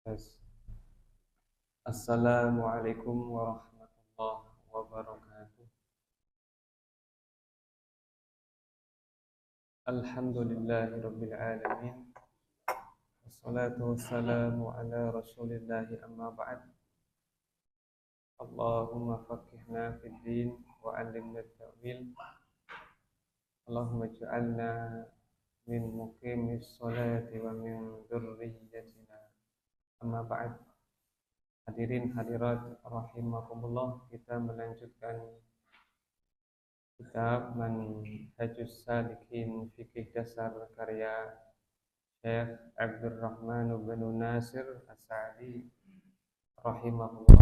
Yes. Assalamualaikum warahmatullahi wabarakatuh. Alhamdulillahirabbil alamin. Wassalatu wassalamu ala Rasulillahi amma ba'd. Allahumma faqihna fid din wa 'allimna at-ta'wil. Allahumma ij'alna min muqimis sholati wa min dzurriyyatina. Amma ba'd. Hadirin hadirat rahimakumullah, kita melanjutkan kitab Manhajus Salikin Fikih Dasar karya Syekh Abdurrahman bin Nasir As-Sa'di rahimahullah.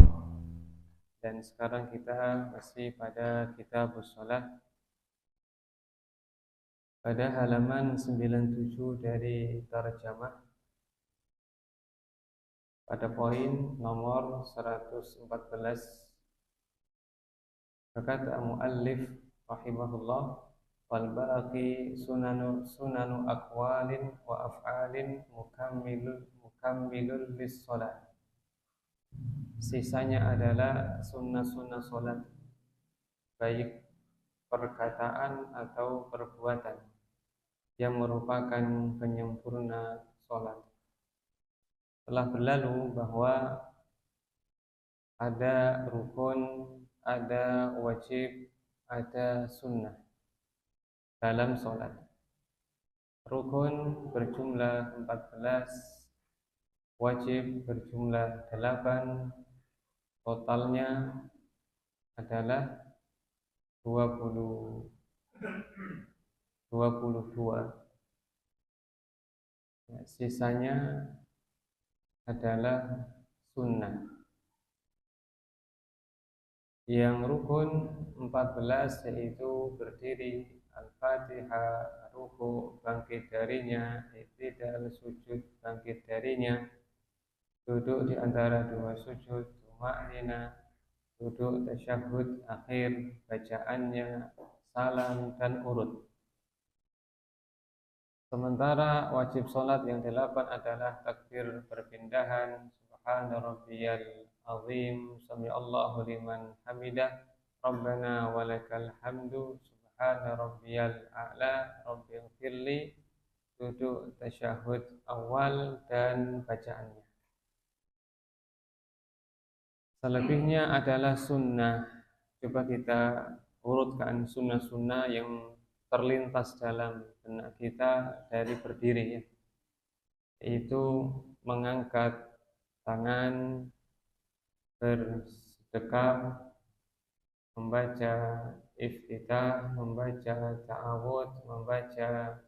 Dan sekarang kita masih pada kitab shalah pada halaman 97 dari tarjamah pada poin nomor 114. Berkata muallif rahimahullah, wal baqi sunanu aqwalin wa af'alin mukammilul lis shalah. Sisanya adalah sunnah-sunnah salat, baik perkataan atau perbuatan yang merupakan penyempurna salat. Telah berlalu bahwa ada rukun, ada wajib, ada sunnah dalam sholat. Rukun berjumlah 14, wajib berjumlah 8, totalnya adalah 22. Sisanya adalah sunnah. Yang rukun 14 yaitu berdiri, Al-Fatihah, ruku, bangkit darinya, i'tidal, sujud, bangkit darinya, duduk di antara dua sujud, tuma'nina, duduk tasyahud akhir, bacaannya, salam, dan urut. Sementara wajib sholat yang 8 adalah takbir perpindahan, subhana rabbiyal azim, sami'allahu liman hamidah, rabbana walakal hamdu, subhana rabbiyal a'la, rabbighfirli, duduk tasyahud awal dan bacaannya. Selebihnya adalah sunnah. Coba kita urutkan sunnah-sunnah yang terlintas dalam benak kita dari berdiri, yaitu mengangkat tangan, bersedekap, membaca iftitah, membaca ta'awud, membaca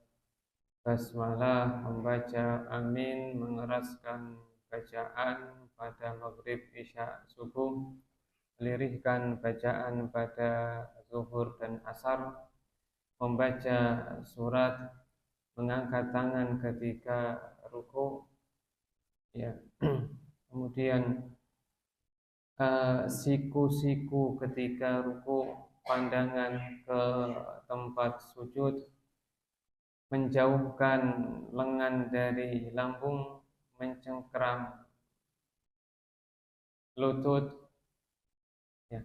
basmalah, membaca amin, mengeraskan bacaan pada maghrib, isya, subuh, melirihkan bacaan pada zuhur dan asar, membaca surat, mengangkat tangan ketika ruku, ya. Kemudian siku-siku ketika ruku, pandangan ke tempat sujud, menjauhkan lengan dari lambung, mencengkram lutut, ya.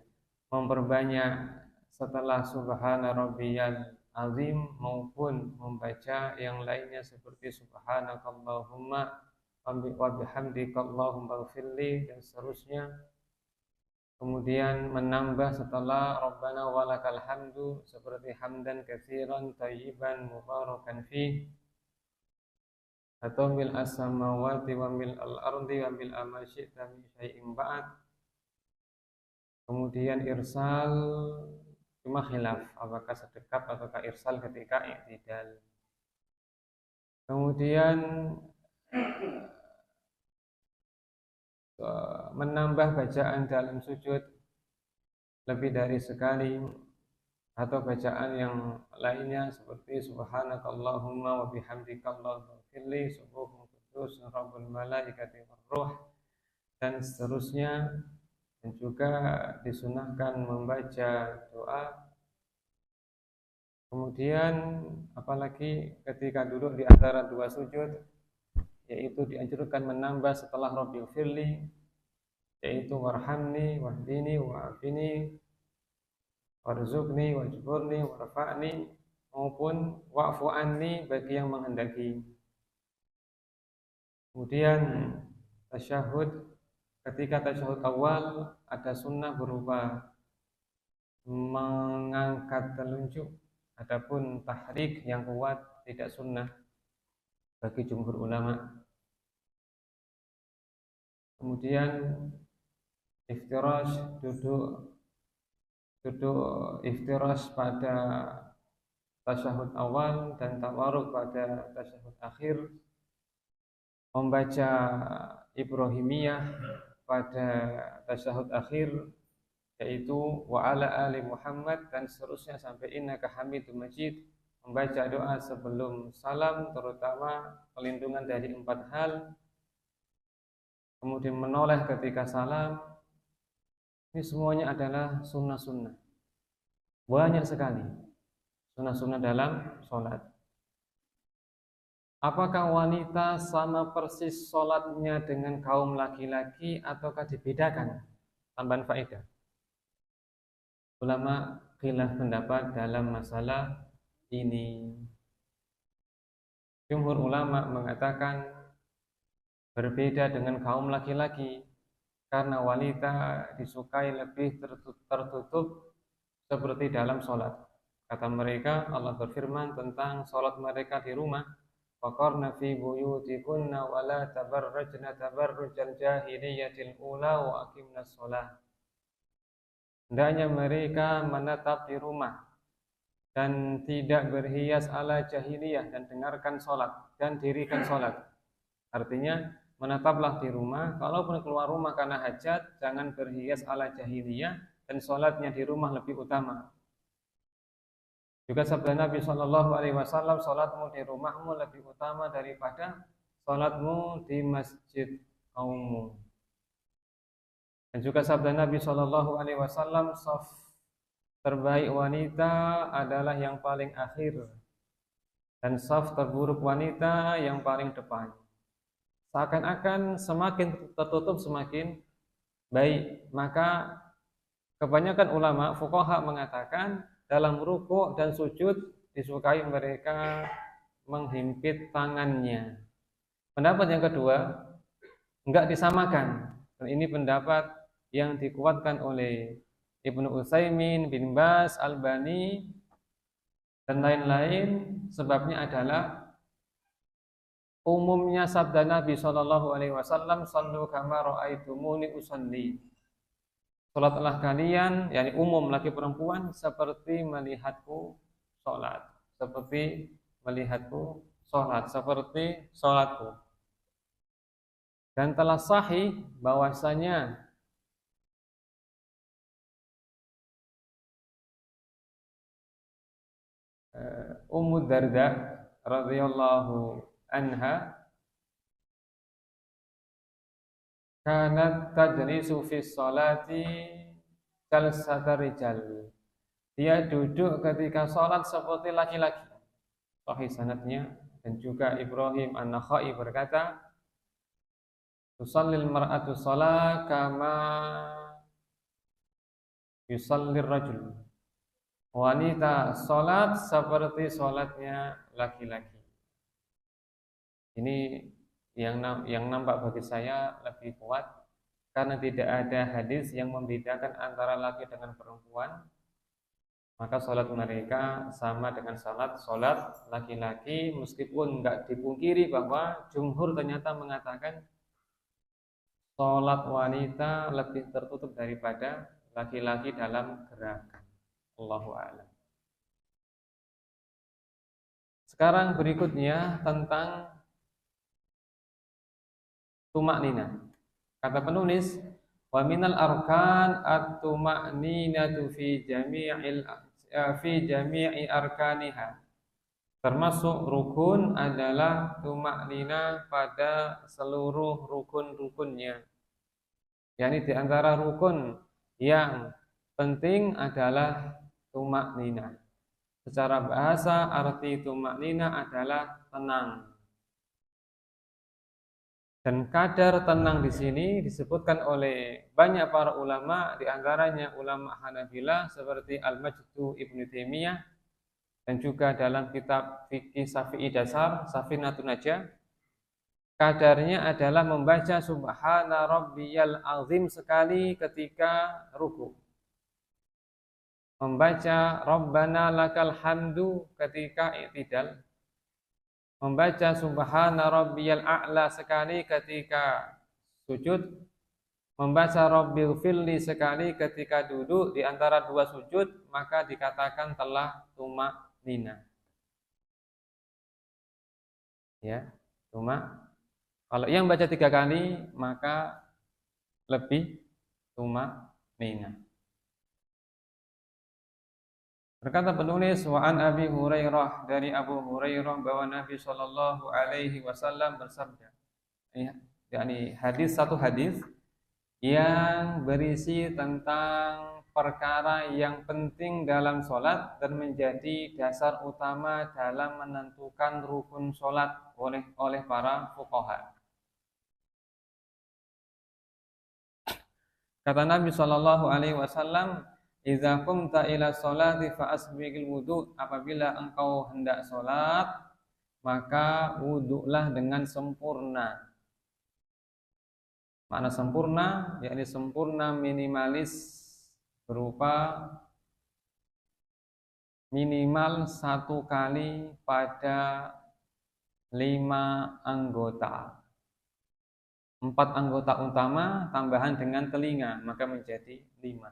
Memperbanyak setelah subhana rabbiyal azim maupun membaca yang lainnya seperti subhanakallahumma wa bihamdika allahumma ighfirli dan seterusnya. Kemudian menambah setelah rabbana walakal hamdu seperti hamdan katsiran thayyiban mubarakan fi, atau mil as-samawati wa mil al-ardi wa mil ma syi'ta min syai'in ba'd. Kemudian irsal, cuma khilaf apakah sedekap ataukah irsal ketika i'tidal. Kemudian menambah bacaan dalam sujud lebih dari sekali, atau bacaan yang lainnya seperti subhanakallahumma wa bihamdika allahumma ighfirli subuhun qudus rabbul malaikati warruh dan seterusnya. Dan juga disunahkan membaca doa. Kemudian apalagi ketika duduk di antara dua sujud, yaitu dianjurkan menambah setelah Rabbil firli, yaitu warhamni wahdini wa'afini warzuqni wajburni warfa'ni, maupun wa'fu anni bagi yang menghendaki. Kemudian tasyahud, ketika tasyahud awal ada sunnah berupa mengangkat telunjuk, adapun tahrik yang kuat tidak sunnah bagi jumhur ulama. Kemudian iftirash, duduk iftirash pada tasyahud awal dan tawarruk pada tasyahud akhir, membaca Ibrahimiyah pada tasyahud akhir, yaitu wa ala ali Muhammad dan seterusnya sampai innaka hamidum majid, membaca doa sebelum salam terutama pelindungan dari 4 hal, kemudian menoleh ketika salam. Ini semuanya adalah sunnah-sunnah, banyak sekali sunnah-sunnah dalam sholat. Apakah wanita sama persis sholatnya dengan kaum laki-laki ataukah dibedakan? Tambahan faedah, ulama khilaf pendapat dalam masalah ini. Jumhur ulama mengatakan berbeda dengan kaum laki-laki karena wanita disukai lebih tertutup seperti dalam sholat. Kata mereka, Allah berfirman tentang sholat mereka di rumah, waqarna fi buyutikunna wa la tabarrajna tabarrujal jahiliyatil ula wa aqimnas sholah. Hendaknya mereka menetap di rumah dan tidak berhias ala jahiliyah dan dengarkan sholat dan dirikan sholat. Artinya menetaplah di rumah, kalaupun keluar rumah karena hajat, jangan berhias ala jahiliyah dan sholatnya di rumah lebih utama. Juga sabda Nabi SAW, sholatmu di rumahmu lebih utama daripada sholatmu di masjid kaummu. Dan juga sabda Nabi SAW, shaf terbaik wanita adalah yang paling akhir dan shaf terburuk wanita yang paling depan. Seakan-akan semakin tertutup semakin baik. Maka kebanyakan ulama fuqaha mengatakan dalam rukuk dan sujud disukai mereka menghimpit tangannya. Pendapat yang kedua, enggak disamakan. Dan ini pendapat yang dikuatkan oleh Ibnu Utsaimin, bin Baz, Albani dan lain-lain. Sebabnya adalah umumnya sabda Nabi SAW, sallu kama ra'aitumuni usalli. Salatlah kalian, yakni umum laki perempuan, seperti melihatku salat, seperti melihatku salat, seperti salatku. Dan telah sahih bahwasanya Ummu Darda radhiyallahu anha kanat tajlisu fi sholati jalsatar rijal. Dia duduk ketika sholat seperti laki-laki. Sahih sanadnya. Dan juga Ibrahim An-Nakhai berkata, tusallil mar'atu sholat kama yusallir rajul. Wanita sholat seperti sholatnya laki-laki. Ini yang nampak bagi saya lebih kuat karena tidak ada hadis yang membedakan antara laki dengan perempuan. Maka sholat mereka sama dengan sholat laki-laki, meskipun enggak dipungkiri bahwa jumhur ternyata mengatakan sholat wanita lebih tertutup daripada laki-laki dalam gerakan. Allahu a'lam. Sekarang berikutnya tentang tumaknina. Kata penulis, wa minal arkan at-tumakninatu fi jami'i arkaniha. Termasuk rukun adalah tumaknina pada seluruh rukun-rukunnya. yakni di antara rukun yang penting adalah tumaknina. Secara bahasa arti tumaknina adalah tenang. Dan kadar tenang di sini disebutkan oleh banyak para ulama, di antaranya ulama Hanabilah seperti Al-Majdu Ibnu Taimiyah dan juga dalam kitab Fikih Syafi'i Dasar, Safinatun Najah, kadarnya adalah membaca Subhana Rabbiyal Azim sekali ketika ruku, membaca Rabbana Lakal Hamdu ketika i'tidal, membaca Subhana Rabbiyal A'la sekali ketika sujud, membaca Rabbil Firli sekali ketika duduk di antara dua sujud, maka dikatakan telah tumak nina. Ya, tumak. Kalau yang baca 3 kali, maka lebih tumak nina. Berkata penulis, wa an Abi Hurairah, dari Abu Hurairah bahwa Nabi Shallallahu Alaihi Wasallam bersabda, yakni satu hadis yang berisi tentang perkara yang penting dalam sholat dan menjadi dasar utama dalam menentukan rukun sholat oleh para fuqaha. Kata Nabi Shallallahu Alaihi Wasallam, "Idza qumta ila sholati fa asbighil wudu." Apabila engkau hendak sholat, maka wuduklah dengan sempurna. Makna sempurna, yakni sempurna minimalis, berupa minimal 1 kali pada 5 anggota. 4 anggota utama tambahan dengan telinga, maka menjadi 5.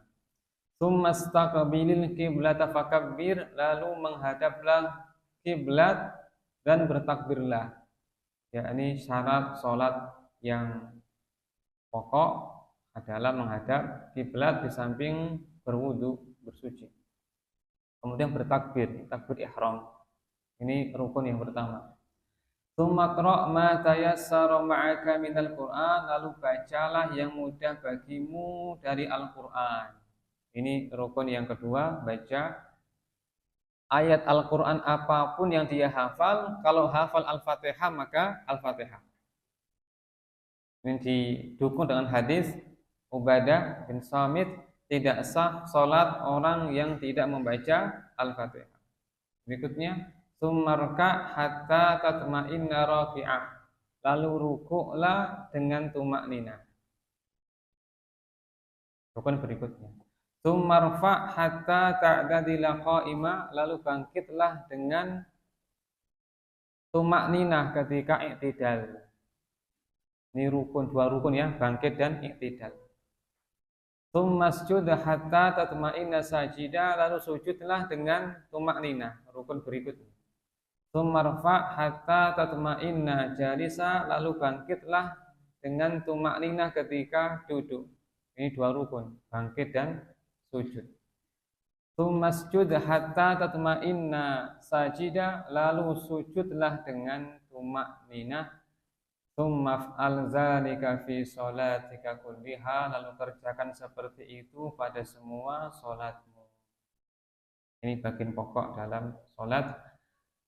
Tsumastaqbilil qiblata fakabbir, lalu menghadaplah kiblat dan bertakbirlah. Yakni syarat salat yang pokok adalah menghadap kiblat di samping berwudu, bersuci. Kemudian bertakbir, takbir ihram. Ini rukun yang pertama. Tsumma qra' ma tayassara ma'aka minal Qur'an, lalu bacalah yang mudah bagimu dari Al-Qur'an. Ini rukun yang kedua, baca ayat Al-Qur'an apapun yang dia hafal. Kalau hafal Al-Fatihah maka Al-Fatihah. Ini didukung dengan hadis Ubadah bin Samit, tidak sah salat orang yang tidak membaca Al-Fatihah. Berikutnya, sumarka hatta tatma'inna rafi'ah, lalu rukuklah dengan tumaknina. Rukun berikutnya, sumarfa hatta ta'dadila qa'ima, lalu bangkitlah dengan tumaknina ketika i'tidal. Ini rukun, 2 rukun ya, bangkit dan i'tidal. Tsummasjud hatta tatma'inna sajida, lalu sujudlah dengan tumaknina, rukun berikutnya. Tsummarfa hatta tatma'inna jalisa, lalu bangkitlah dengan tumaknina ketika duduk. Ini 2 rukun, bangkit dan sujud. Tsummasjud hatta tatma'inna sajida, lalu sujudlah dengan tumaknina. Tsumaf'al dzalika fi sholatika kulliha, lalu kerjakan seperti itu pada semua sholatmu. Ini bagian pokok dalam sholat.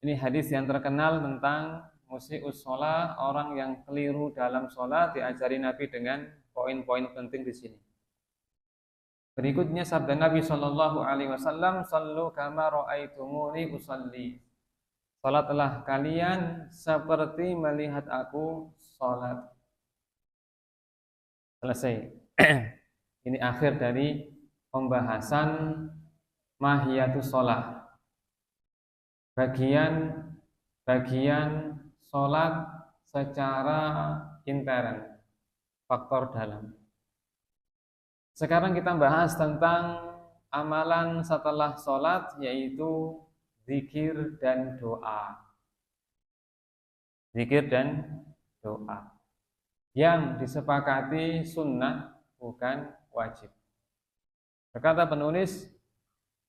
Ini hadis yang terkenal tentang musi'us sholat, orang yang keliru dalam sholat, diajari Nabi dengan poin-poin penting di sini. Berikutnya sabda Nabi Shallallahu Alaihi Wasallam, "Sallu kama ra'aitumuni usalli." Salatlah kalian seperti melihat aku salat. Selesai. Ini akhir dari pembahasan mahiyatus salat. Bagian salat secara intern, faktor dalam. Sekarang kita bahas tentang amalan setelah salat, yaitu zikir dan doa. Zikir dan doa yang disepakati sunnah, bukan wajib. Berkata penulis,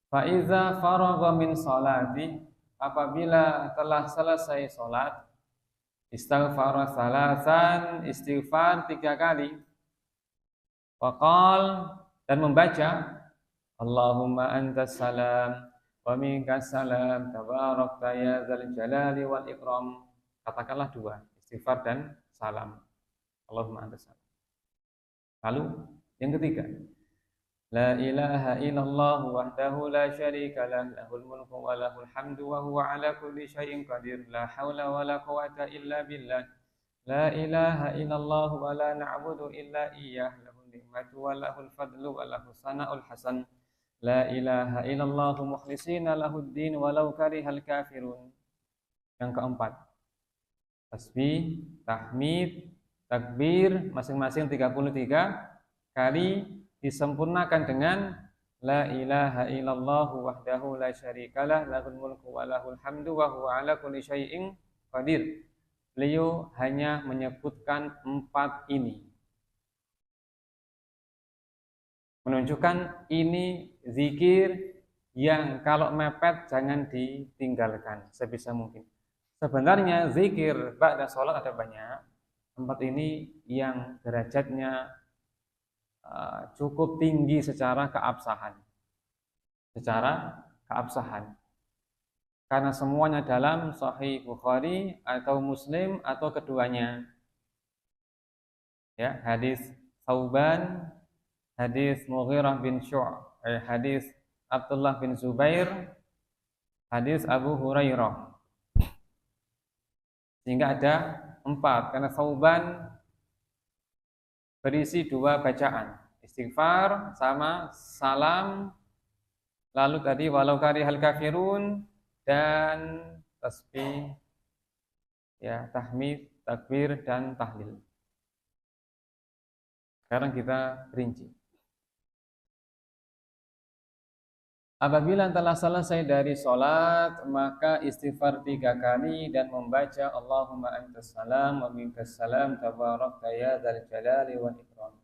fa iza faragha min sholati, apabila telah selesai salat, istighfar salasan, istighfar 3 kali, waqal, dan membaca Allahumma antas salam wa minkas salam tabarakta ya dzal jalali wal ikram. Katakanlah 2, istighfar dan salam. Allahumma antas salam. Lalu yang ketiga, la ilaha illallah wahdahu la syarika lah, lahul mulku wa lahul hamdu wa huwa ala kulli syai'in qadir, la haula wa la quwata illa billah, la ilaha illallah wa la na'budu illa iyyah, lahul ni'matu wa lahul fadlu wa lahus sana'ul hasan, la ilaha illallah mukhlishina lahud din walau karihal kafirun. Yang keempat, tasbih, tahmid, takbir masing-masing 33 kali disempurnakan dengan la ilaha illallah wahdahu la syarikalah, lahul mulku wa lahul hamdu wa huwa ala kulli syai'in qadir. Beliau hanya menyebutkan 4 ini, menunjukkan ini zikir yang kalau mepet jangan ditinggalkan sebisa mungkin. Sebenarnya zikir ba'da sholat ada banyak. 4 ini yang derajatnya cukup tinggi secara keabsahan. Karena semuanya dalam Sahih Bukhari atau Muslim atau keduanya. Ya, hadis Thauban, hadis Mughirah bin hadis Abdullah bin Zubair, hadis Abu Hurairah. Sehingga ada 4, karena Thauban berisi 2 bacaan, istighfar sama salam, lalu tadi walau karihal kafirun, dan tasbih, ya, tahmid, takbir, dan tahlil. Sekarang kita rinci. Apabila telah selesai dari sholat, maka istighfar 3 kali dan membaca Allahumma antas salam wa minkas salam tabarakta ya dzal jalali wal ikram.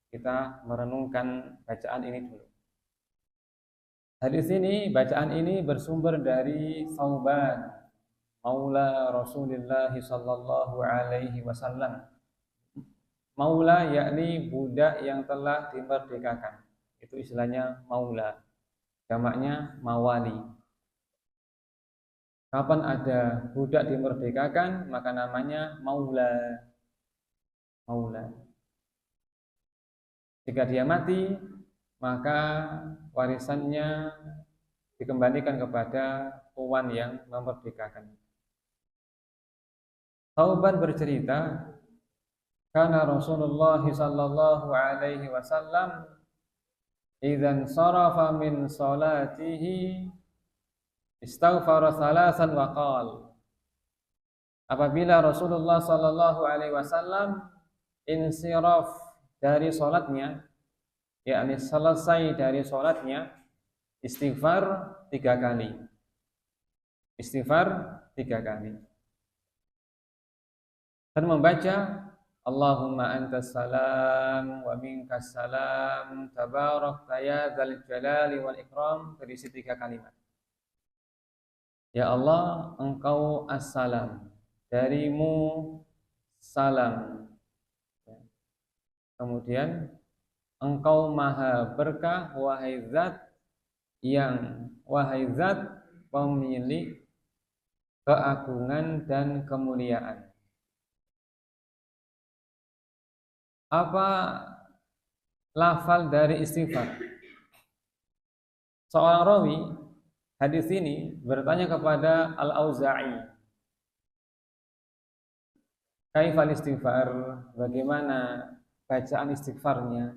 Kita merenungkan bacaan ini dulu. Hadis ini, bacaan ini bersumber dari Thauban, maula Rasulullah sallallahu alaihi wasallam. Maula yakni budak yang telah dimerdekakan. Itu istilahnya maula. Jamaknya mawali. Kapan ada budak dimerdekakan, maka namanya maula. Maula. Jika dia mati, maka warisannya dikembalikan kepada tuan yang memerdekakan. Thauban bercerita, karena Rasulullah sallallahu alaihi wasallam idzan sarafa min salatihi istaghfara salasan wa qala. Apabila Rasulullah sallallahu alaihi wasallam insiraf dari salatnya, yakni selesai dari salatnya, istighfar 3 kali. Istighfar 3 kali. Dan membaca Allahumma antas salam wa minkas salam tabarakta ya dzal jalali wal ikram, berisi 3 kalimat. Ya Allah, engkau as-salam, darimu salam. Kemudian engkau maha berkah, wahai zat pemilik keagungan dan kemuliaan. Apa lafal dari istighfar? Seorang rawi hadis ini bertanya kepada Al-Auza'i, kaifal istighfar, bagaimana bacaan istighfarnya?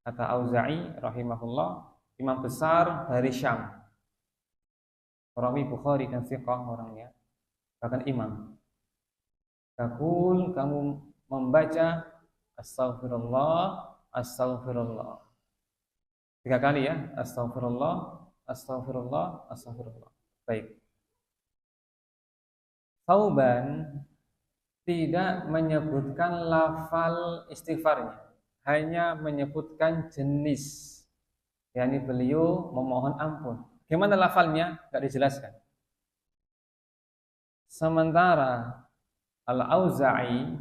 Kata Auza'i rahimahullah, imam besar dari Syam, rawi Bukhari dan thiqah orangnya, bahkan imam. Taqul, kamu membaca astaghfirullah, astaghfirullah 3 kali ya, astaghfirullah, astaghfirullah, astaghfirullah. Baik. Thauban tidak menyebutkan lafal istighfarnya, hanya menyebutkan jenis, yakni beliau memohon ampun. Gimana lafalnya? Tidak dijelaskan. Sementara Al-Auza'i,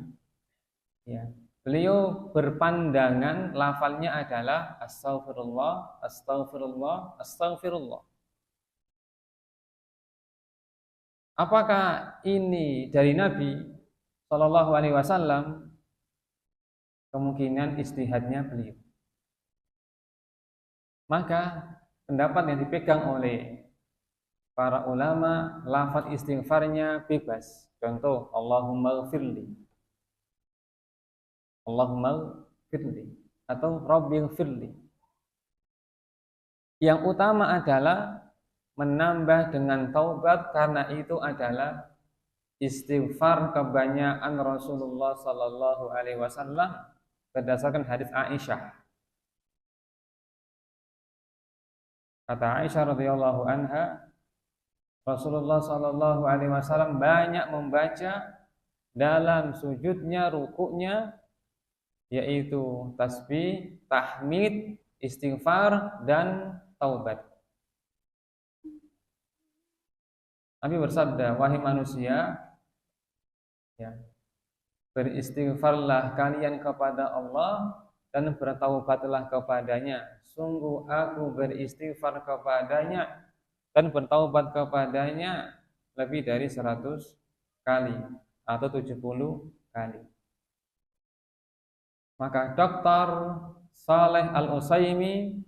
ya, beliau berpandangan lafalnya adalah astaghfirullah, astaghfirullah, astaghfirullah. Apakah ini dari Nabi Shallallahu Alaihi Wasallam kemungkinan ijtihadnya beliau. Maka pendapat yang dipegang oleh para ulama, lafaz istighfarnya bebas. Contoh, Allahumma gfirli, Allahumma gfirli, atau Rabbi gfirli. Yang utama adalah menambah dengan taubat, karena itu adalah istighfar kebanyakan Rasulullah Sallallahu Alaihi Wasallam berdasarkan hadis Aisyah. Kata Aisyah radhiyallahu anha, Rasulullah Sallallahu Alaihi Wasallam banyak membaca dalam sujudnya, rukuknya, yaitu tasbih, tahmid, istighfar, dan taubat. Nabi bersabda, wahai manusia, ya, beristighfarlah kalian kepada Allah dan bertaubatlah kepadanya. Sungguh aku beristighfar kepadanya dan bertaubat kepadanya lebih dari 100 kali atau 70 kali. Maka Dr. Saleh Al-Utsaimin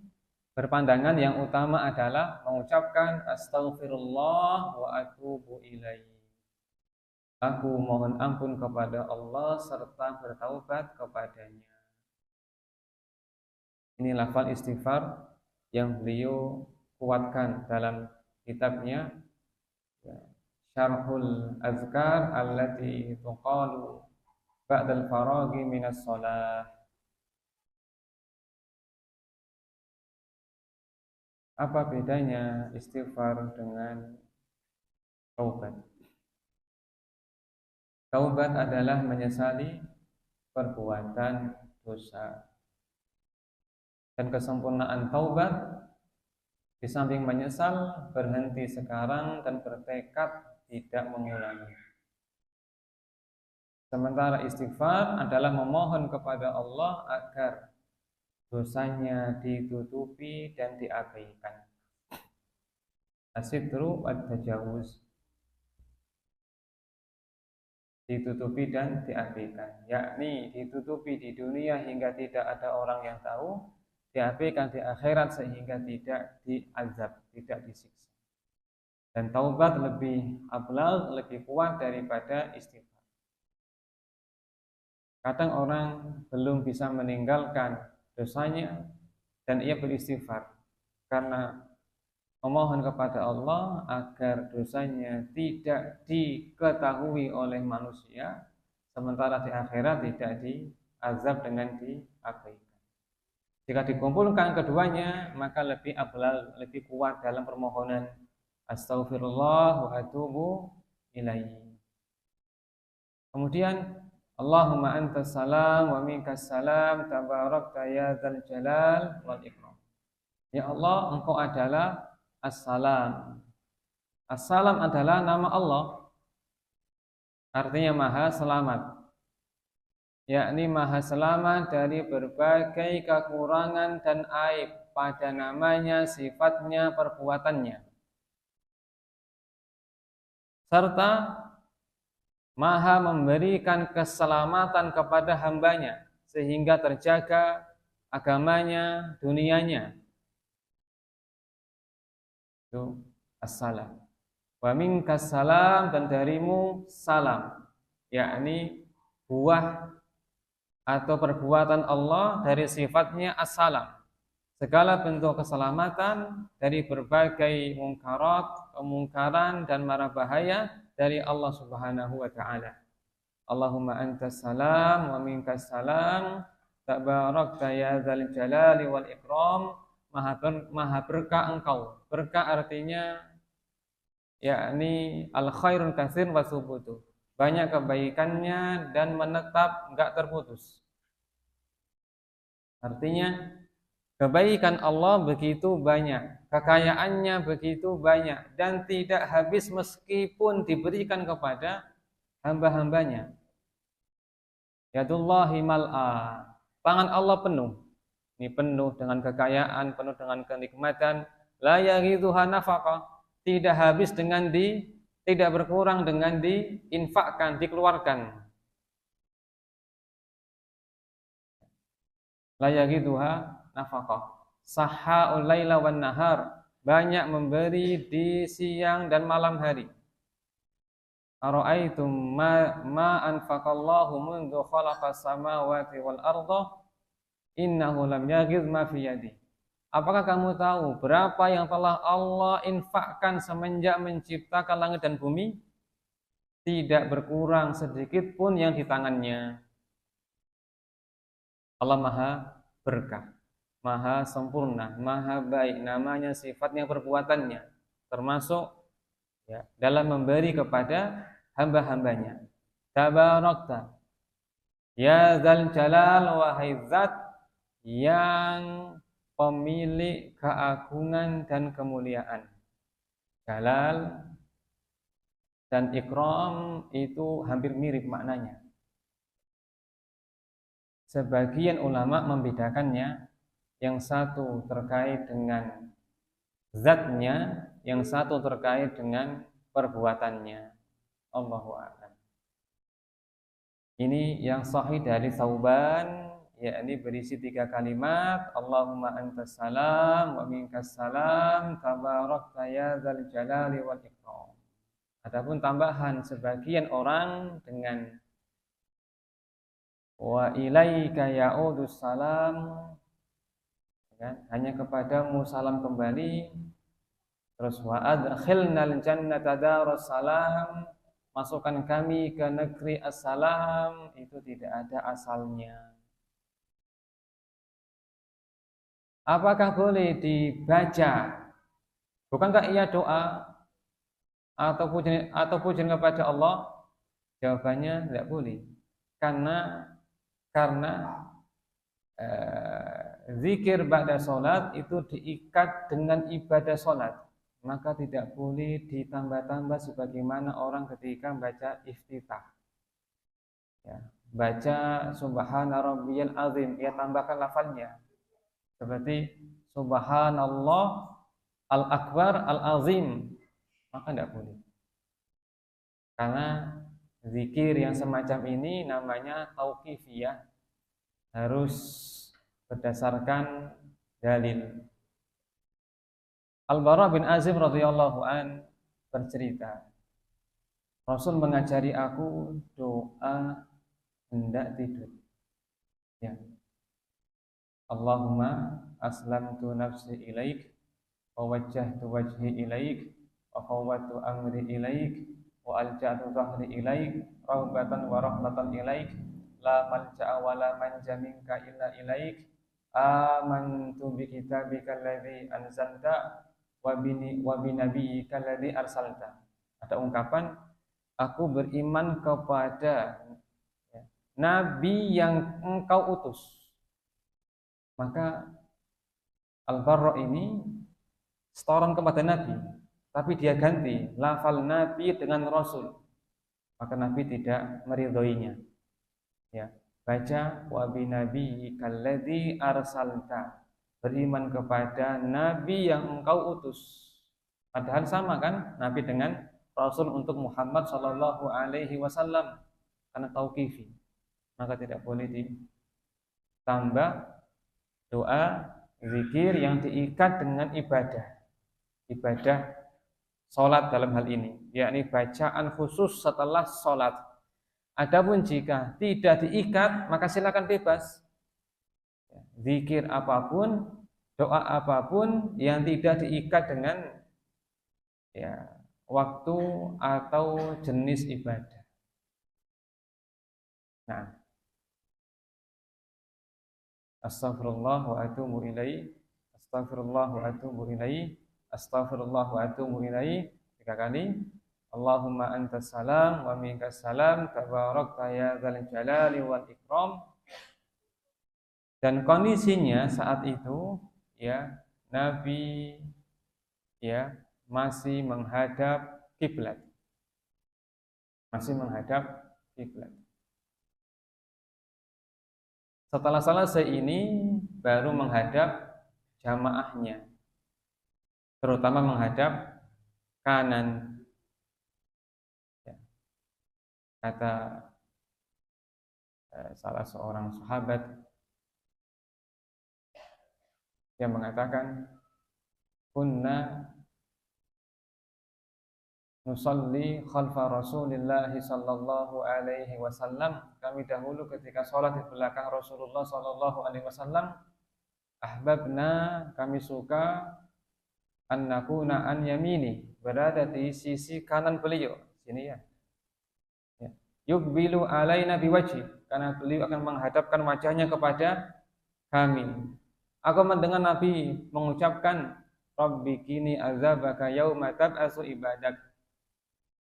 berpandangan yang utama adalah mengucapkan astaghfirullah wa atubu ilaih. Aku mohon ampun kepada Allah serta bertaubat kepadanya. Ini lafal istighfar yang beliau kuatkan dalam kitabnya Syarhul Azkar allati tuqalu ba'dal faraghi minas shalah. Apa bedanya istighfar dengan taubat? Taubat adalah menyesali perbuatan dosa. Dan kesempurnaan taubat di samping menyesal, berhenti sekarang dan bertekad tidak mengulangi. Sementara istighfar adalah memohon kepada Allah agar dosanya ditutupi dan diabaikan. As-sitru wat-tajawuz, ditutupi dan diabaikan, yakni ditutupi di dunia hingga tidak ada orang yang tahu, diabaikan di akhirat sehingga tidak diazab, tidak disiksa. Dan taubat lebih ablagh, lebih kuat daripada istighfar. Kadang orang belum bisa meninggalkan dosanya dan ia beristighfar karena memohon kepada Allah agar dosanya tidak diketahui oleh manusia, sementara di akhirat tidak diazab dengan diabaikan. Jika dikumpulkan keduanya, maka lebih ablagh, lebih kuat dalam permohonan astaghfirullah wa atubu ilaihi. Kemudian Allahumma antas salam wa minkas salam tabarakta ya dzal jalal wal ikram. Ya Allah, Engkau adalah As-Salam. As-Salam adalah nama Allah, artinya Maha Selamat, yakni Maha Selamat dari berbagai kekurangan dan aib pada namanya, sifatnya, perbuatannya, serta Maha memberikan keselamatan kepada hambanya sehingga terjaga agamanya, dunianya. Itu as-salam. Wa minkas salam, dan darimu salam, yakni buah atau perbuatan Allah dari sifatnya as-salam. Segala bentuk keselamatan dari berbagai mungkarat, kemungkaran dan mara bahaya dari Allah Subhanahu wa taala. Allahumma antas salam wa minkas salam tabarakta ya dzal jalali wal ikram. Maha berkah engkau. Berkah artinya yakni al khairun katsir wa subutu, banyak kebaikannya dan menetap, enggak terputus. Artinya kebaikan Allah begitu banyak, kekayaannya begitu banyak dan tidak habis meskipun diberikan kepada hamba-hambanya. Yadullahi mal'a, tangan Allah penuh. Ini penuh dengan kekayaan, penuh dengan kenikmatan. La yaghidhuha nafaqah, tidak habis dengan tidak berkurang dengan diinfakkan, dikeluarkan. la yagiduha nafaqah. Sahhaul laila wan nahar, banyak memberi di siang dan malam hari. Ara'aitum ma anfaqallahu mundu khalaqas samawati wal arda innahu lam yaghiz ma fi yadi. Apakah kamu tahu berapa yang telah Allah infakkan semenjak menciptakan langit dan bumi? Tidak berkurang sedikit pun yang di tangannya. Allah Maha berkah, Maha sempurna, Maha baik, namanya, sifatnya, perbuatannya, termasuk ya, dalam memberi kepada hamba-hambanya. Tabarakta ya dzal jalal, wahai zat yang pemilik keagungan dan kemuliaan. Jalal dan ikram itu hampir mirip maknanya. Sebagian ulama membedakannya, yang satu terkait dengan zatnya, yang satu terkait dengan perbuatannya. Allahu a'lam. Ini yang sahih dari Tsauban, yakni berisi 3 kalimat, Allahumma antas salam wa minkas salam tabarakta ya dzal jalali wal ikram. Adapun tambahan sebagian orang dengan wa ilaika ya'udus salam, ya, hanya kepadamu salam kembali. Terus wa adkhilnal jannata daras salam, masukkan kami ke negeri assalam, itu tidak ada asalnya. Apakah boleh dibaca? Bukankah ia doa atau pujian kepada Allah? Jawabannya tidak boleh. Karena zikir ba'da sholat itu diikat dengan ibadah sholat, maka tidak boleh ditambah-tambah sebagaimana orang ketika baca iftitah. Ya, baca subhana rabbiyal azim, ia tambahkan lafalnya seperti subhanallah al-akbar al-azim, maka tidak boleh. Karena zikir yang semacam ini namanya tauqifiyah, harus berdasarkan dalil. Al-Bara bin Azib radhiyallahu an bercerita, Rasul mengajari aku doa hendak tidur. Ya. Allahumma aslamtu nafsi ilaik wa wajjahtu wajhi ilaik wa fawwadtu amri ilaik wa alja'tu dhahri ilaik rahbatan wa rahmatan ilaik la malja'a wa la manja minka illa ilaik amantu bi kitabika alladzi anzalta wa bi nabiyyika alladzi arsalta. Ada ungkapan, aku beriman kepada nabi yang engkau utus. Maka Al-Barra ini setoran kepada nabi, tapi dia ganti lafal nabi dengan rasul, maka nabi tidak meridhoinya. Ya, baca wa bi nabiyyikal ladzi arsalta, beriman kepada nabi yang engkau utus. Padahal sama kan nabi dengan rasul untuk Muhammad sallallahu alaihi wasallam, karena tauqifi. Maka tidak boleh ditambah doa zikir yang diikat dengan ibadah sholat dalam hal ini, yakni bacaan khusus setelah sholat. Adapun jika tidak diikat, maka silakan bebas. Zikir apapun, doa apapun yang tidak diikat dengan ya, waktu atau jenis ibadah. Nah, astaghfirullah wa atubu ilaih, astaghfirullah wa atubu ilaih, astaghfirullah wa atubu ilaih 3 kali. Allahumma antas salam wa minkas salam tabarakta ya dzal jalali wal ikram. Dan kondisinya saat itu ya, Nabi ya masih menghadap kiblat. Masih menghadap kiblat. Setelah selesai ini baru menghadap jamaahnya, terutama menghadap kanan. Ya. Kata salah seorang sahabat, Dia mengatakan, kunna nusalli khalfa Rasulillah sallallahu alaihi wasallam. Kami dahulu ketika sholat di belakang Rasulullah sallallahu alaihi wasallam, ahbabna, kami suka, an nakuna an yamini, berada di sisi kanan beliau. Sini ya. Yukbilu alaina biwajhi, karena beliau akan menghadapkan wajahnya kepada kami. Aku mendengar Nabi mengucapkan, Rabbi kini azabaka yauma tab'asu ibadak.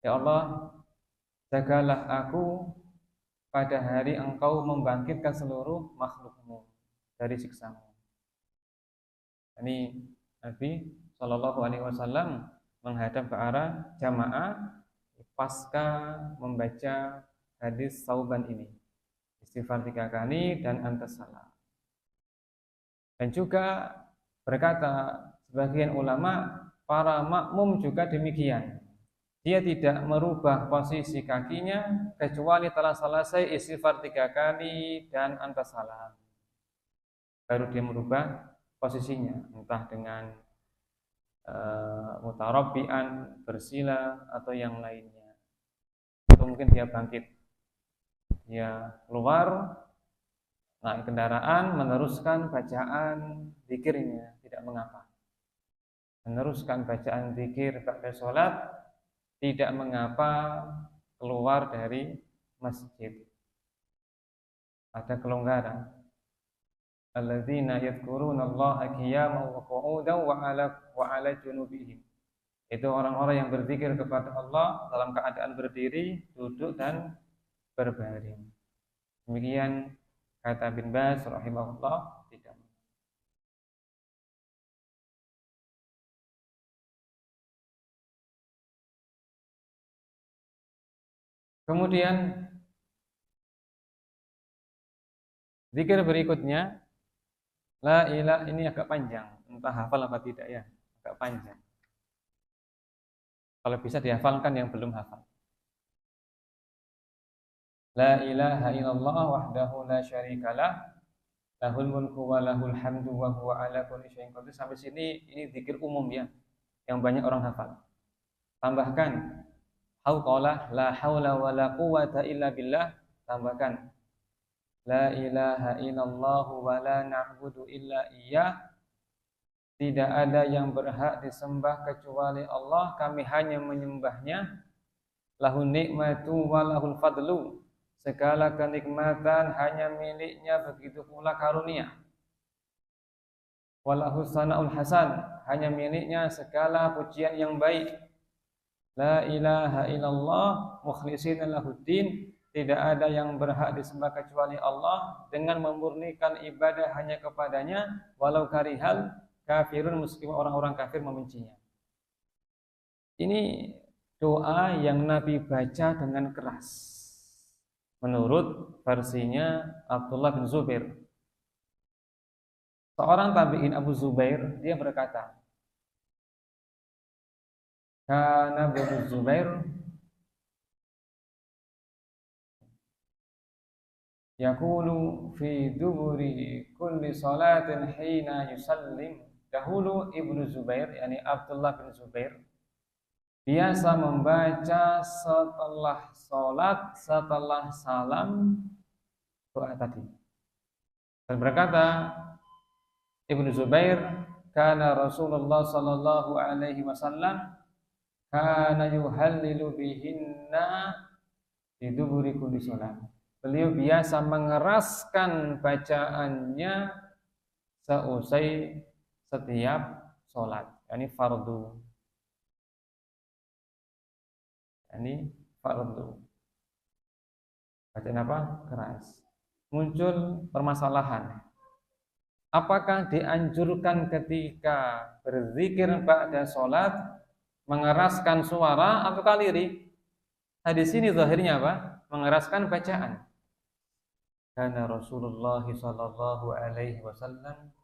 Ya Allah, jagalah aku pada hari engkau membangkitkan seluruh makhlukmu dari siksamu. Ini Nabi Shallallahu Alaihi Wasallam menghadap ke arah jamaah pasca membaca hadis Sauban ini, istighfar 3 kali dan antas salam. Dan juga berkata sebagian ulama, para makmum juga demikian. Dia tidak merubah posisi kakinya kecuali telah selesai istighfar 3 kali dan antas salam. Baru dia merubah posisinya, entah dengan mutarabbian, bersila atau yang lainnya. Atau mungkin dia bangkit, dia keluar, naik kendaraan, meneruskan bacaan zikirnya, tidak mengapa. Meneruskan bacaan zikir ba'da sholat, tidak mengapa keluar dari masjid. Ada kelonggaran. Alladzina yadhkurunallaha qiyaman wa qu'udan wa 'ala junubihim. Itu orang-orang yang berzikir kepada Allah dalam keadaan berdiri, duduk dan berbaring. Demikian kata Bin Baz rahimahullah. Tidak. Kemudian zikir berikutnya, la ilaha, ini agak panjang, entah hafal apa tidak ya, agak panjang. Kalau bisa dihafalkan yang belum hafal. La ilaha illallah wahdahu la syarikalah, lahul mulku wa lahul hamdu wa huwa ala kulli syai'in qadir. Sampai sini ini zikir umum ya, yang banyak orang hafal. Tambahkan hauqalah, la haula wa la quwata illa billah. Tambahkan la ilaha illallah wa la na'budu illa iyyah. Tidak ada yang berhak disembah kecuali Allah, kami hanya menyembahnya. Lahun nikmatu wa lahul fadlu. Segala kenikmatan hanya miliknya, begitu pula karunia. Walahu sana'ul hasan, hanya miliknya segala pujian yang baik. La ilaha illallah mukhlishina lahuddin. Tidak ada yang berhak disembah kecuali Allah dengan memurnikan ibadah hanya kepadanya, walau karihal kafirun, meskipun orang-orang kafir membencinya. Ini doa yang Nabi baca dengan keras. Menurut versinya Abdullah bin Zubair. Seorang tabi'in Abu Zubair, dia berkata, kana Ibnu Zubair yaqulu fi duburi kulli salatin hina yusallim. Dahulu Ibnu Zubair, yakni Abdullah bin Zubair, biasa membaca setelah sholat, setelah salam, doa tadi. Dan berkata Ibnu Zubair, kana Rasulullah sallallahu alaihi wasallam kana yuhallilu bihinna di duburi kulli sholat. Beliau biasa mengeraskan bacaannya seusai setiap sholat, yakni fardu. Ini fardu. Bacaan apa? Keras. Muncul permasalahan. Apakah dianjurkan ketika berzikir ba'da sholat mengeraskan suara atau lirik? Hadis ini zahirnya apa? Mengeraskan bacaan. Karena Rasulullah sallallahu alaihi wasallam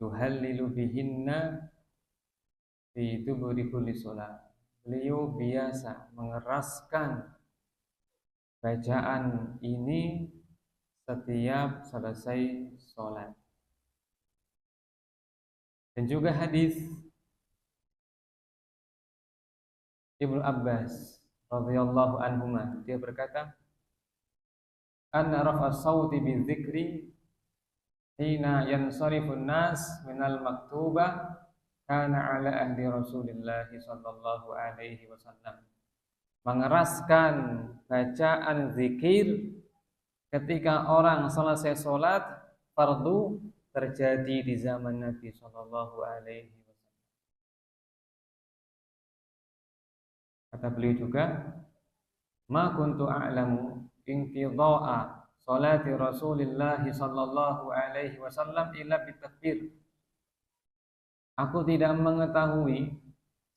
yuhallilu bihinna fi duburi kulli sholat. Beliau biasa mengeraskan bacaan ini setiap selesai sholat. Dan juga hadis Ibnu Abbas radhiyallahu anhuma, dia berkata, anna rafa sawti bidzikri hina yansarifun nas minal maktubah kana ala ahdi Rasulillah sallallahu alaihi wasallam. Mengeraskan bacaan zikir ketika orang selesai sholat fardu terjadi di zaman Nabi sallallahu alaihi wasallam. Kata beliau juga, ma kuntu a'lamu inqidha'a salati Rasulillah sallallahu alaihi wasallam illa bitakbir. Aku tidak mengetahui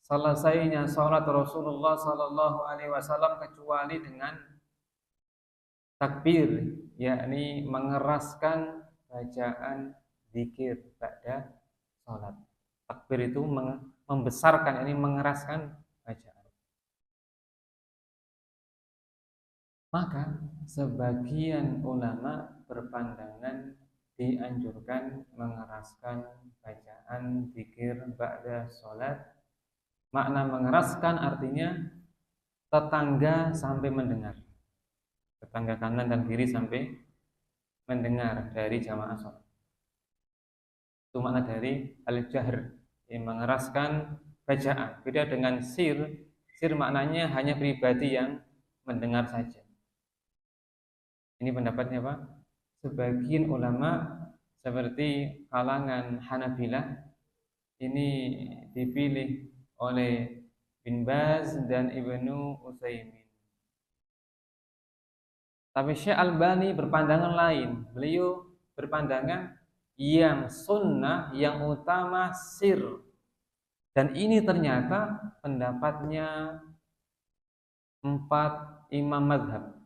selesainya salat Rasulullah sallallahu alaihi wasallam kecuali dengan takbir, yakni mengeraskan bacaan zikir pada salat. Takbir itu membesarkan, yakni mengeraskan bacaan. Maka sebagian ulama berpandangan dianjurkan mengeraskan bacaan zikir ba'da sholat. Makna mengeraskan artinya tetangga sampai mendengar, tetangga kanan dan kiri sampai mendengar dari jamaah sholat. Itu makna dari al-jahr, yang mengeraskan bacaan. Beda dengan sir. Sir maknanya hanya pribadi yang mendengar saja. Ini pendapatnya Pak. Sebagian ulama seperti kalangan Hanabilah ini dipilih oleh Bin Baz dan Ibnu Utsaimin. Tapi Syekh Albani berpandangan lain. Beliau berpandangan yang sunnah, yang utama sir. Dan ini ternyata pendapatnya 4 imam mazhab.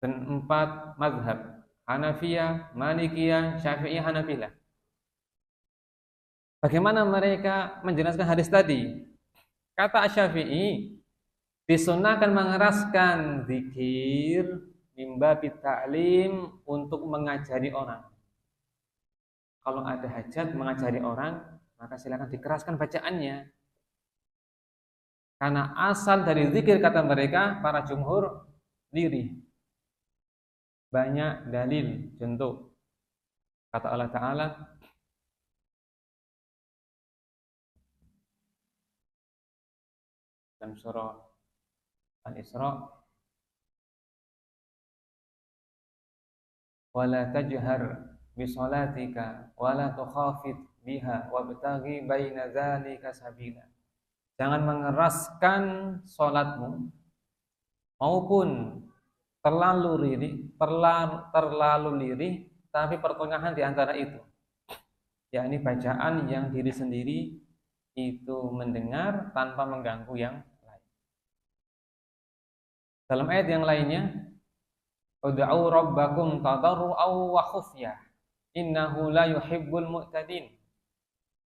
Dan 4 mazhab, Hanafiyah, Malikiyah, Syafi'iyah, Hanabilah. Bagaimana mereka menjelaskan hadis tadi? Kata Syafi'i, disunnahkan mengeraskan zikir mimba ta'lim untuk mengajari orang. Kalau ada hajat mengajari orang, maka silakan dikeraskan bacaannya. Karena asal dari zikir, kata mereka, para jumhur, lirih. Banyak dalil, contoh kata Allah Ta'ala, dalam surah Al-Isra, wala tajhar bisolatika wala tukhafit biha wabtaghi baina dzalika sabila. Jangan mengeraskan salatmu maupun terlalu lirih, tapi pertengahan di antara itu, yakni bacaan yang diri sendiri itu mendengar tanpa mengganggu yang lain. Dalam ayat yang lainnya, ud'u rabbakum tadarru'an wa khufyah innahu la yuhibbul mu'tadin.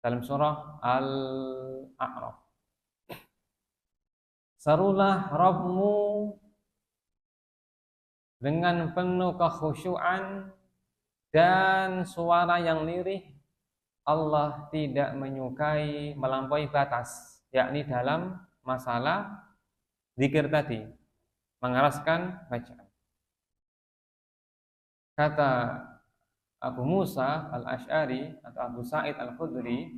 Dalam surah Al-A'raf, serulah Rabbmu dengan penuh kekhusyuan dan suara yang lirih. Allah tidak menyukai melampaui batas, yakni dalam masalah zikir tadi, mengeraskan bacaan. Kata Abu Musa Al-Asy'ari atau Abu Sa'id Al-Khudri,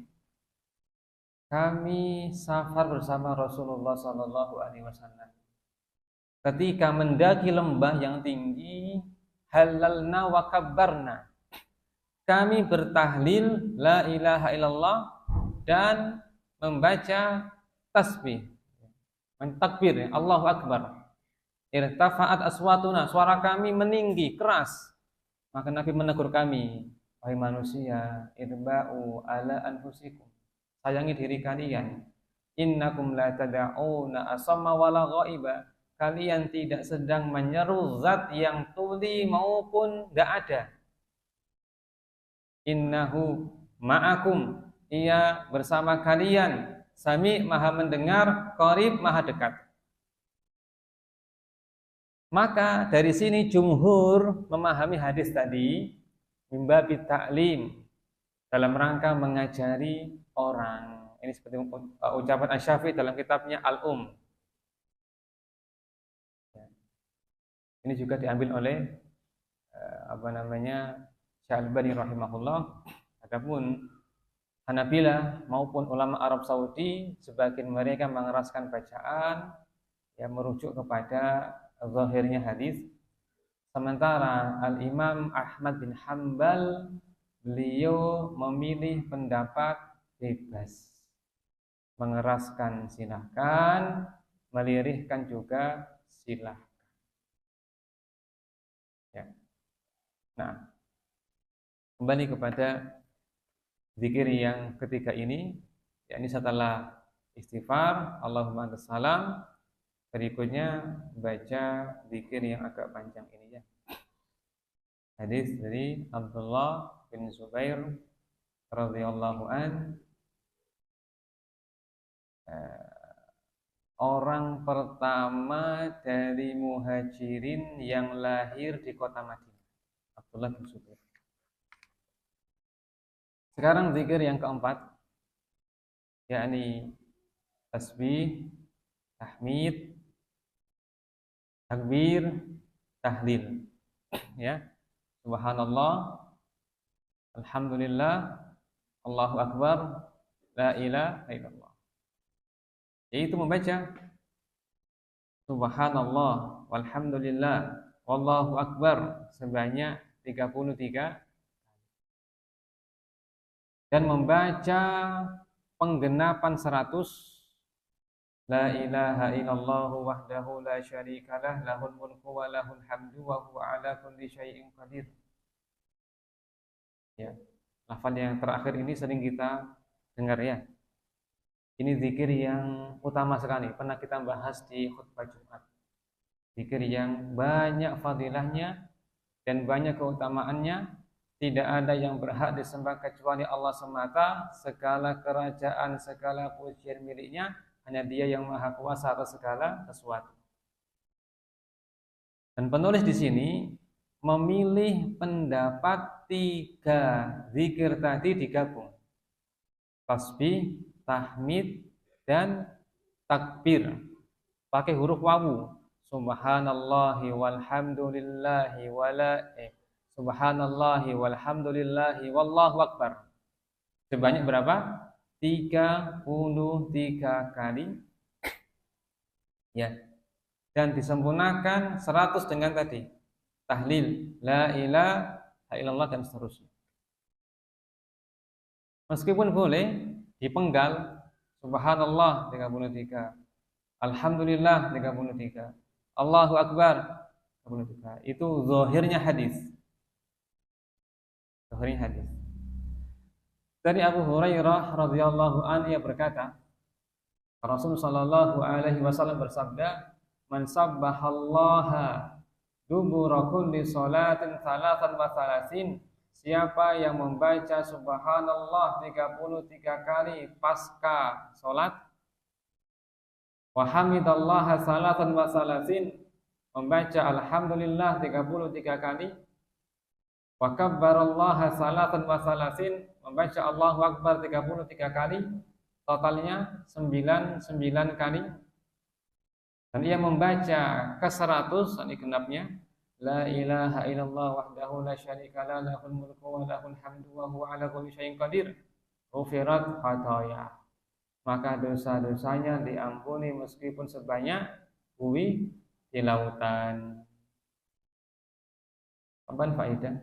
kami safar bersama Rasulullah SAW. Ketika mendaki lembah yang tinggi, halalna wa kabbarna. Kami bertahlil la ilaha illallah dan membaca tasbih, mentakbir, Allahu Akbar. Irtafa'at aswatuna, suara kami meninggi, keras. Maka Nabi menegur kami, wahai manusia, irba'u ala anfusikum. Sayangi diri kalian. Innakum la tada'una asamma wala ghaiba. Kalian tidak sedang menyeru zat yang tuli maupun tidak ada. Innahu ma'akum, ia bersama kalian. Sami, maha mendengar, qarib, maha dekat. Maka dari sini jumhur memahami hadis tadi mimbabi ta'lim, dalam rangka mengajari orang. Ini seperti ucapan Asy-Syafi'i dalam kitabnya Al-Um. Ini juga diambil oleh Syalbani rahimahullah. Adapun Hanabilah maupun ulama Arab Saudi, sebagian mereka mengeraskan bacaan yang merujuk kepada zahirnya hadis. Sementara Al-Imam Ahmad bin Hanbal, beliau memilih pendapat bebas. Mengeraskan silahkan, melirihkan juga silahkan. Ya. Nah, kembali kepada zikir yang ketiga ini, yakni setelah istighfar, Allahumma antas salam, berikutnya baca zikir yang agak panjang ini ya. Hadis dari Abdullah bin Zubair radhiyallahu an, orang pertama dari muhajirin yang lahir di kota Madinah, Abdullah bin Zubair. Sekarang zikir yang keempat, yakni tasbih, tahmid, takbir, tahlil. Ya. Subhanallah, alhamdulillah, Allahu akbar, la ilaha illallah. Yaitu membaca subhanallah, walhamdulillah, wallahu akbar sebanyak 33 dan membaca penggenapan 100 la ilaha illallah wahdahu la syarikalah lahul mulku wa lahul hamdu wa huwa ala kulli syai'in qadir. Ya, lafaz yang terakhir ini sering kita dengar ya. Ini zikir yang utama sekali, pernah kita bahas di khutbah Jumat. Zikir yang banyak fadilahnya dan banyak keutamaannya. Tidak ada yang berhak disembah kecuali Allah semata. Segala kerajaan, segala pujian miliknya. Hanya Dia yang maha kuasa atas segala sesuatu. Dan penulis di sini memilih pendapat 3 zikir tadi digabung. Tasbih, tahmid, dan takbir. Pakai huruf wawu. Subhanallahi walhamdulillahi subhanallahi walhamdulillahi wallahu akbar. Sebanyak berapa? 33 kali. Ya. Dan disempurnakan 100 dengan tadi tahlil la ilaha illallah dan seterusnya. Meskipun boleh dipenggal subhanallah 33, alhamdulillah 33, Allahu akbar 33. Itu zahirnya hadis. Zahirnya hadis. Dari Abu Hurairah radhiyallahu anhu, ia berkata, Rasul sallallahu alaihi wasallam bersabda, "Man sabbahallaha dubura kulli salatin 33." Siapa yang membaca subhanallah 33 kali pasca salat, wa hamidallaha 33, membaca alhamdulillah 33 kali, wa kabbarallaha 33, membaca Allahu akbar 33 kali, totalnya 99 kali. Dan ia membaca ke 100, ini genapnya, la ilaha illallah wahdahu la syarikalah lahul mulku wa lahul hamdu wa huwa ala kulli syai'in qadir, ghufirat khataya. Maka dosa-dosanya diampuni meskipun sebanyak buih di lautan. Apa faedah?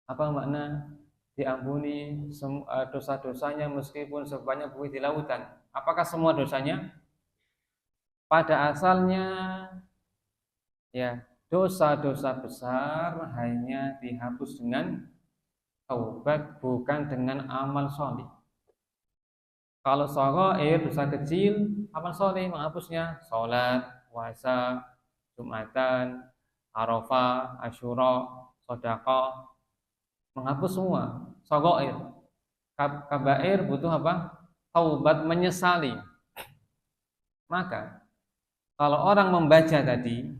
Apa makna diampuni dosa-dosanya meskipun sebanyak buih di lautan? Apakah semua dosanya? Pada asalnya ya, dosa-dosa besar hanya dihapus dengan taubat, bukan dengan amal soleh. Kalau shaghair, dosa kecil, amal soleh menghapusnya, sholat, puasa, Jumatan, Arafah, Asyura, sedekah, menghapus semua. Shaghair. Kabair butuh apa? Taubat, menyesali. Maka kalau orang membaca tadi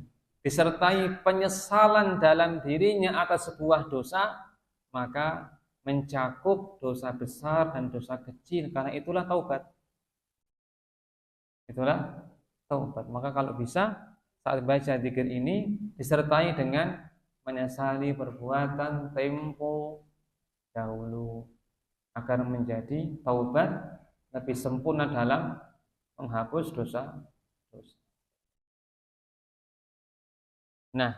disertai penyesalan dalam dirinya atas sebuah dosa, maka mencakup dosa besar dan dosa kecil, karena itulah taubat. Itulah taubat. Maka kalau bisa saat baca zikir ini disertai dengan menyesali perbuatan tempo dahulu agar menjadi taubat lebih sempurna dalam menghapus dosa. Nah,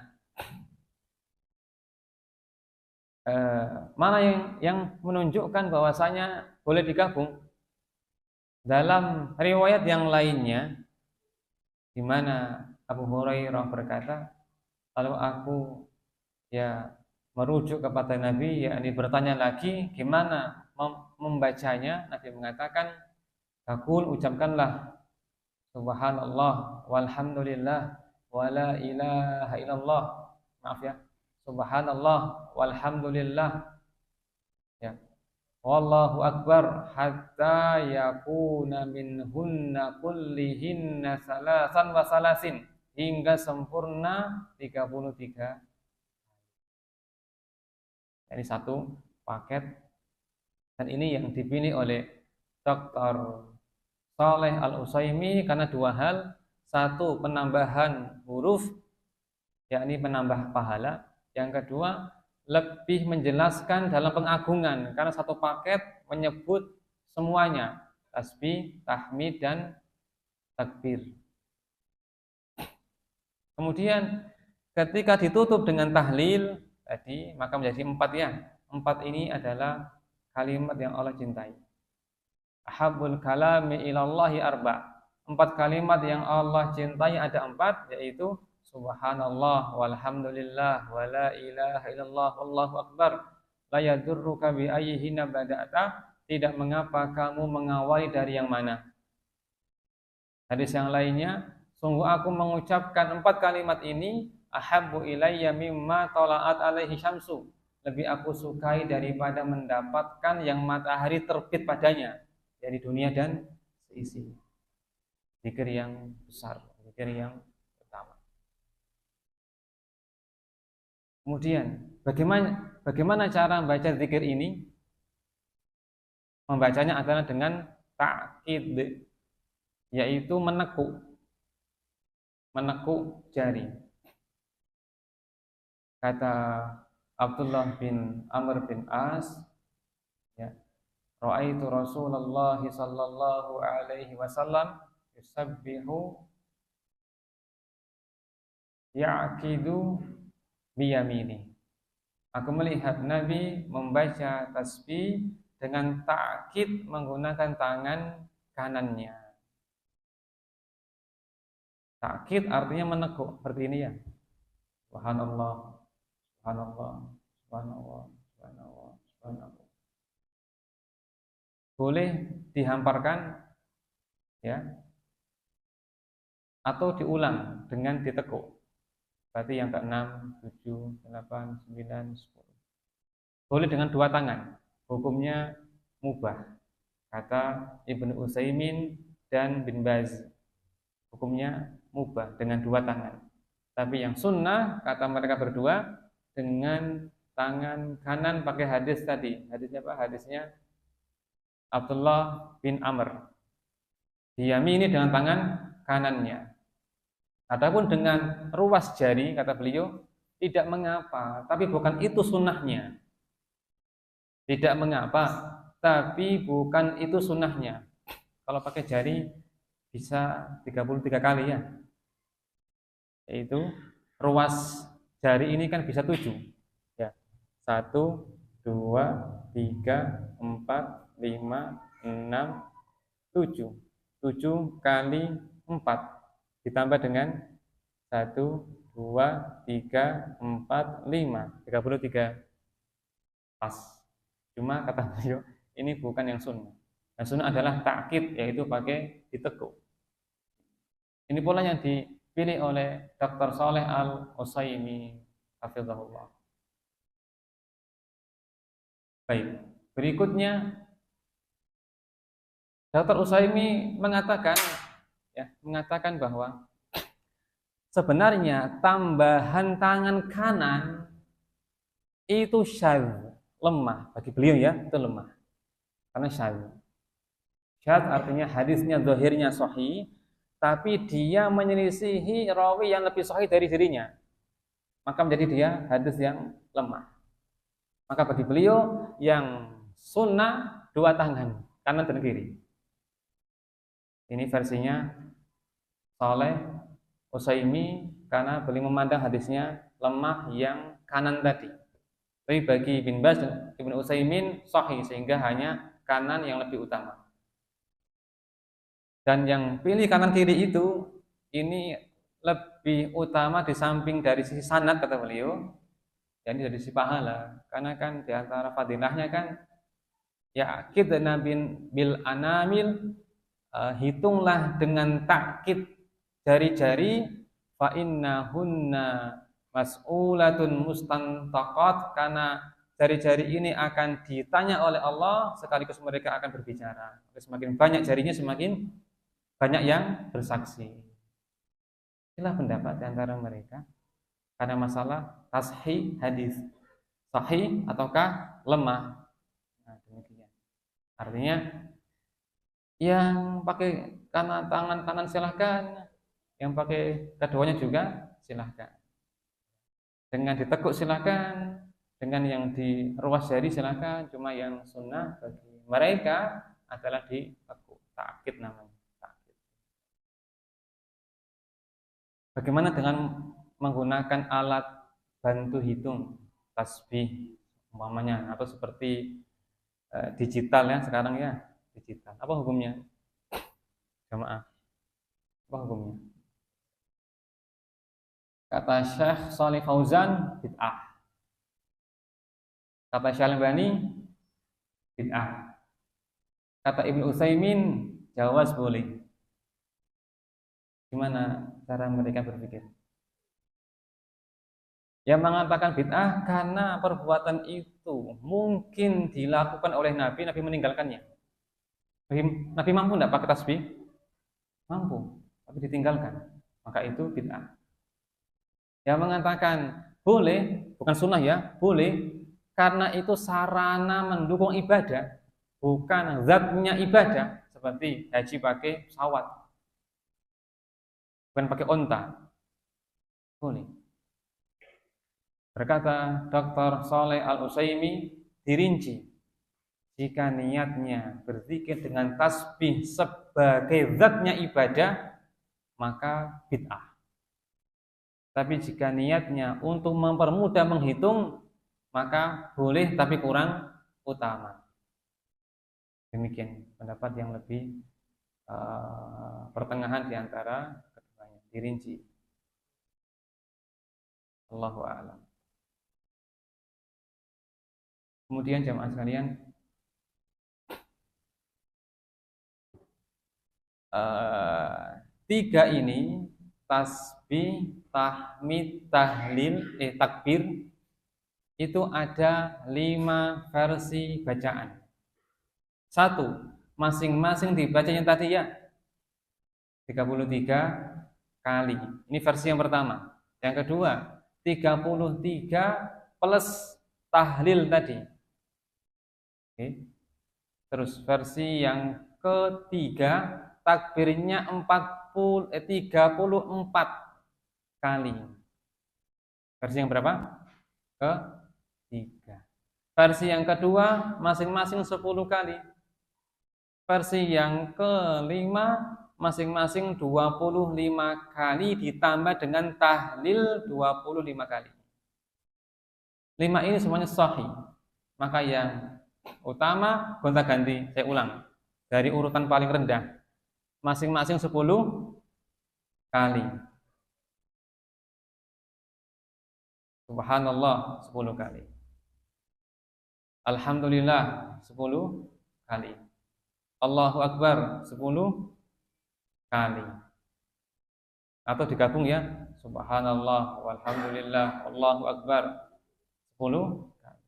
mana yang menunjukkan bahwasanya boleh digabung dalam riwayat yang lainnya, di mana Abu Hurairah berkata, kalau aku merujuk kepada Nabi, yakni bertanya lagi gimana membacanya, Nabi mengatakan, ucapkanlah subhanallah walhamdulillah wala ilaha illallah. Maaf ya. Subhanallah walhamdulillah ya. Wallahu akbar hatta yakuna minhunna kullihinna salasan wa salasin, hingga sempurna 33. Ini satu paket, dan ini yang dipilih oleh Dr. Saleh Al-Utsaimin karena dua hal. Satu, penambahan huruf, yakni penambah pahala. Yang kedua, lebih menjelaskan dalam pengagungan, karena satu paket menyebut semuanya, tasbih, tahmid, dan takbir. Kemudian ketika ditutup dengan tahlil tadi, maka menjadi 4 ya. 4 ini adalah kalimat yang Allah cintai. Ahabbul kalami ilallahi arba'. 4 kalimat yang Allah cintai ada 4, yaitu subhanallah walhamdulillah wala ilaha illallah wallahu akbar la yadurruka bi ayyihinna bada'ta, tidak mengapa kamu mengawali dari yang mana. Hadis yang lainnya, sungguh aku mengucapkan 4 kalimat ini, ahabbu ilayya mimma tala'at alaihi syamsu, lebih aku sukai daripada mendapatkan yang matahari terbit padanya, dari dunia dan seisi. Zikir yang besar, zikir yang utama. Kemudian bagaimana cara membaca zikir ini? Membacanya adalah dengan ta'kid, yaitu menekuk jari. Kata Abdullah bin Amr bin As, ya, ra'aitu Rasulullah sallallahu alaihi wasallam yusabbihu ya'kidu biyamini. Aku melihat Nabi membaca tasbih dengan ta'kid menggunakan tangan kanannya. Ta'kid artinya menekuk, seperti ini ya. Subhanallah, subhanallah, subhanallah, subhanallah, subhanallah. Boleh dihamparkan ya, atau diulang dengan ditekuk. Berarti yang ke-6, 7, 8, 9, 10. Boleh dengan 2 tangan. Hukumnya mubah. Kata Ibnu Utsaimin dan bin Baz, hukumnya mubah dengan 2 tangan. Tapi yang sunnah, kata mereka berdua, dengan tangan kanan pakai hadis tadi. Hadisnya apa? Hadisnya Abdullah bin Amr. Diyamini dengan tangan kanannya. Adapun dengan ruas jari, kata beliau, tidak mengapa, tapi bukan itu sunnahnya. Tidak mengapa, tapi bukan itu sunnahnya. Kalau pakai jari bisa 33 kali ya. Yaitu ruas jari ini kan bisa 7. Ya. 1, 2, 3, 4, 5, 6, 7. 7 kali 4. Ditambah dengan 1, 2, 3, 4, 5, 33. Pas. Cuma kata beliau, ini bukan yang sunnah. Yang sunnah adalah ta'kid, yaitu pakai ditekuk. Ini pula yang dipilih oleh Dr. Saleh Al-Utsaimin hafizahullah. Baik, berikutnya Dr. Utsaimin mengatakan bahwa sebenarnya tambahan tangan kanan itu syadz, lemah. Bagi beliau ya, itu lemah. Karena syadz. Syadz artinya hadisnya zahirnya sahih, tapi dia menyelisihi rawi yang lebih sahih dari dirinya. Maka menjadi dia hadis yang lemah. Maka bagi beliau yang sunnah dua tangan, kanan dan kiri. Ini versinya Saleh Utsaimin karena beliau memandang hadisnya lemah yang kanan tadi. Tapi bagi Bin Baz dan Ibnu Utsaimin sahih sehingga hanya kanan yang lebih utama. Dan yang pilih kanan kiri itu ini lebih utama di samping dari sisi sanad kata beliau, jadi dari sisi pahala. Karena kan di antara fadilahnya kan ya akidna bil anamil, hitunglah dengan takkid jari-jari, fa innahunna mas'ulatun mustantaqat, karena jari-jari ini akan ditanya oleh Allah sekaligus mereka akan berbicara. Semakin banyak jarinya semakin banyak yang bersaksi. Inilah pendapat di antara mereka karena masalah tashih hadis, sahih ataukah lemah. Nah, demikian. Artinya yang pakai tangan kanan silahkan, yang pakai keduanya juga silahkan. Dengan ditekuk silahkan, dengan yang di ruas jari silahkan. Cuma yang sunnah bagi mereka adalah ditekuk, takkid namanya. Bagaimana dengan menggunakan alat bantu hitung, tasbih umpamanya, atau seperti digital ya sekarang ya, digital. Apa hukumnya? Jamaah. Apa hukumnya? Kata Syekh Shalih Fauzan, bid'ah. Kata Syekh Al-Albani, bid'ah. Kata Ibnu Utsaimin, jawaz boleh. Gimana cara mereka berpikir? Yang mengatakan bid'ah karena perbuatan itu mungkin dilakukan oleh Nabi, Nabi meninggalkannya. Nabi mampu tidak pakai tasbih? Mampu, tapi ditinggalkan. Maka itu bid'ah. Yang mengatakan boleh, bukan sunnah ya, boleh karena itu sarana mendukung ibadah, bukan zatnya ibadah, seperti haji pakai pesawat, bukan pakai onta. Boleh. Berkata Dr. Saleh Al-Utsaimin, dirinci jika niatnya berzikir dengan tasbih sebagai zatnya ibadah, maka bid'ah. Tapi jika niatnya untuk mempermudah menghitung, maka boleh tapi kurang utama. Demikian pendapat yang lebih pertengahan di antara keduanya, dirinci. Allahu a'lam. Kemudian jamaah sekalian, tiga ini tasbih, tahmid, tahlil, takbir itu ada 5 versi bacaan. 1, masing-masing dibacanya tadi ya 33 kali. Ini versi yang pertama. Yang kedua 33 plus tahlil tadi. Oke. Terus versi yang ketiga takbirnya 34 kali. Versi yang berapa? Ketiga. Versi yang kedua masing-masing 10 kali. Versi yang kelima masing-masing 25 kali ditambah dengan tahlil 25 kali. 5 ini semuanya sahih. Maka yang utama gonta-ganti, saya ulang. Dari urutan paling rendah masing-masing 10 kali. Subhanallah 10 kali. Alhamdulillah 10 kali. Allahu Akbar 10 kali. Atau digabung ya, Subhanallah walhamdulillah Allahu Akbar 10 kali.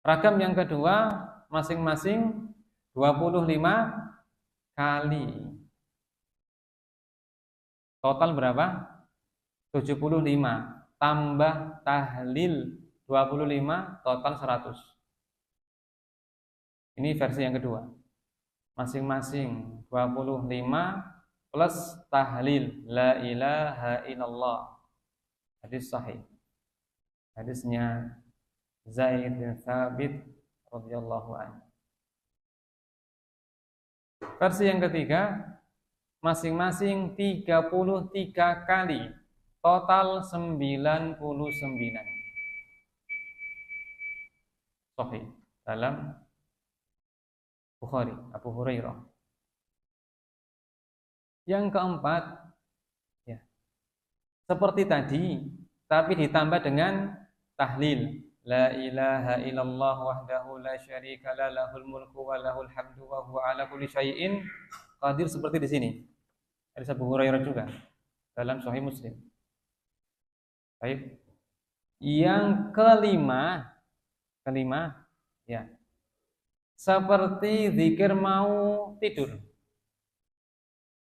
Ragam yang kedua masing-masing 25 kali. Total berapa? 75. tambah tahlil 25 total 100. Ini versi yang kedua. Masing-masing 25 plus tahlil la ilaha illallah. Hadis sahih. Hadisnya Zaid bin Thabit radhiyallahu anhu. Versi yang ketiga, masing-masing 33 kali, total 99. Sahih dalam Bukhari, Abu Hurairah. Yang keempat, ya, seperti tadi, tapi ditambah dengan tahlil. La ilaha illallah wahdahu la syarika la lahul mulku wa lahul hamdu wa huwa ala kulli syai'in qadir, seperti di sini. Hadis Abu Hurairah juga dalam Sahih Muslim. Baik. Yang kelima, ya. Seperti zikir mau tidur.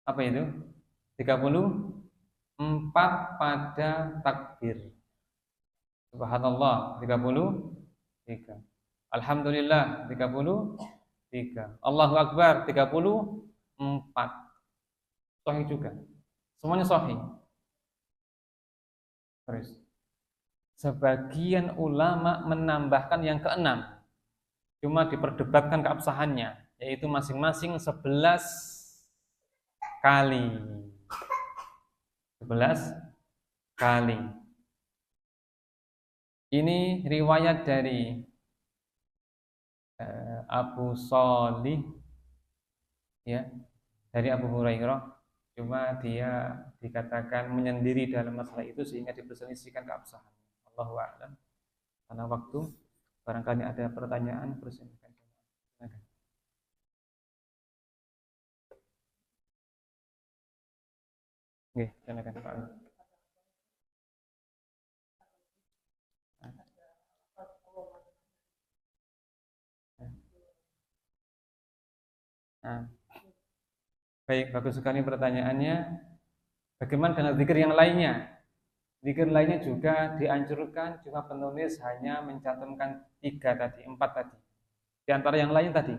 Apa itu? 34 pada takbir. Subhanallah 33. Alhamdulillah 33. Allahu Akbar 34. Sahih juga. Semuanya sahih. Terus. Sebagian ulama menambahkan yang keenam. Cuma diperdebatkan keabsahannya, yaitu masing-masing 11 kali. 11 kali. Ini riwayat dari Abu Shalih, ya, dari Abu Hurairah. Cuma dia dikatakan menyendiri dalam masalah itu sehingga diperselisihkan keabsahan. Allahu a'lam. Karena waktu, barangkali ada pertanyaan, persilahkan. Oke, silakan Pak. Nah, baik, bagus sekali pertanyaannya. Bagaimana dengan zikir yang lainnya? Zikir lainnya juga dianjurkan, cuma penulis hanya mencantumkan 3 tadi, 4 tadi. Di antara yang lain tadi,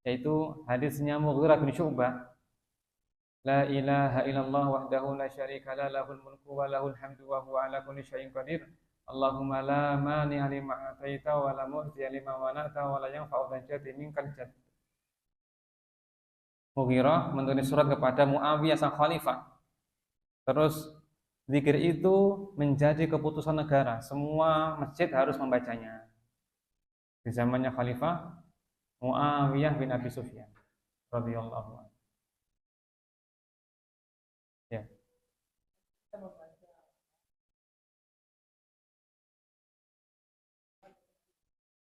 yaitu hadisnya Mughirah bin Syu'bah, la ilaha illallah wahdahu la syarika la lahul mulku wa lahul hamdu wa huwa ala kulli syai'in qadir. Allahumma la mani'a lima ataita wa la mu'tiya lima mana'ta wa la yanfa'u dzal jaddi minkal jadd. Mughirah menulis surat kepada Muawiyah sang khalifah. Terus zikir itu menjadi keputusan negara. Semua masjid harus membacanya. Di zamannya Khalifah Muawiyah bin Abi Sufyan radhiyallahu anhu. Ya.